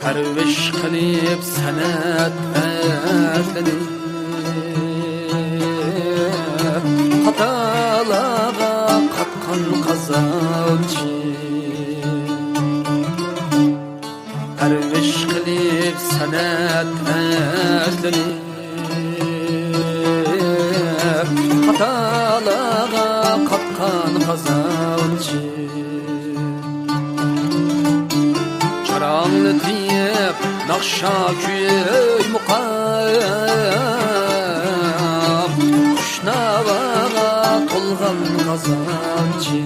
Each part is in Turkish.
Perviş kılıp senet erlenip Hatalara katkan kazancı Perviş kılıp senet erlenip Hatalara katkan kazancı Çaranlı diyip nakşa köy mukam Kuşnavağa tolgan kazancı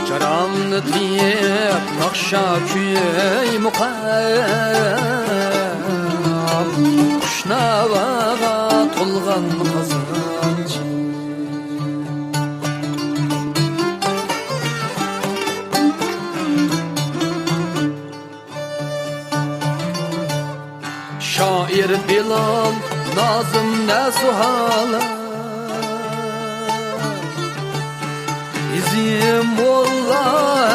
Çaranlı diyip nakşa köy mukam Kuşnavağa tolgan kazancı Şair Bilal, Nazım ne suhala İzim ola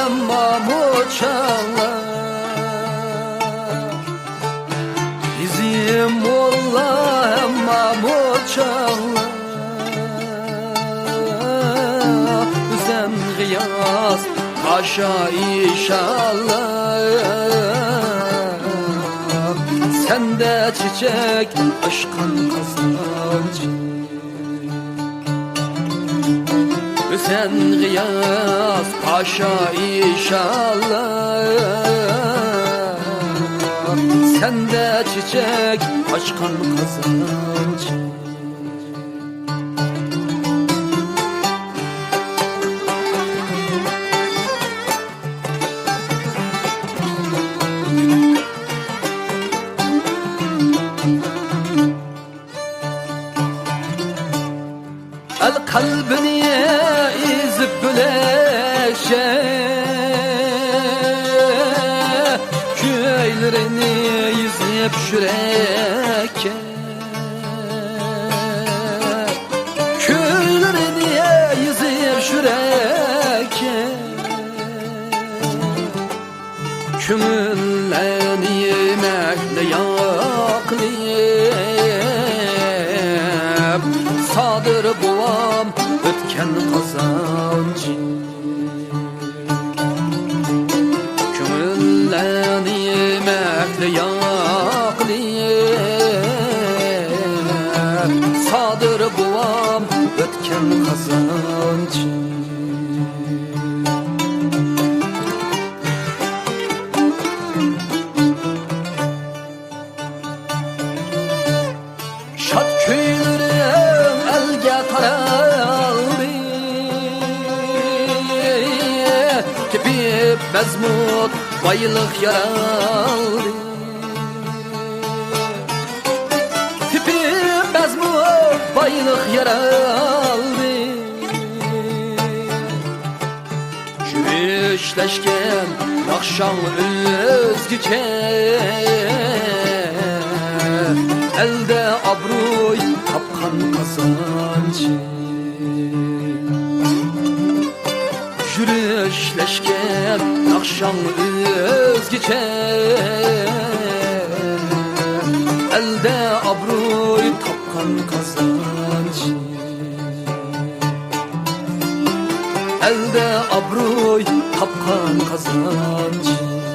emma moçala İzim ola emma moçala Üzen gıyas aşa inşallah Sende çiçek aşkın kazancı Sen gıyas paşa inşallah Sende çiçek aşkın kazancı El kalbini izip büleşe Köylerini izip şüreke Köylerini izip şüreke Kümüllerini yemekle yaklayıp Sadır buvam ötken kazancı Kömüllerini yemekle yaklayıp Sadır buvam ötken kazancı Şat köylerim elge taraldı Kepip bezmut bayılık yaraldı Kepip bezmut bayılık yaraldı Şürüşleşken nakşan özgüce Elde abruy kapkan kazancı Jürüşleşken nakşan özgüce Elde abruy kapkan kazancı Elde abruy kapkan kazancı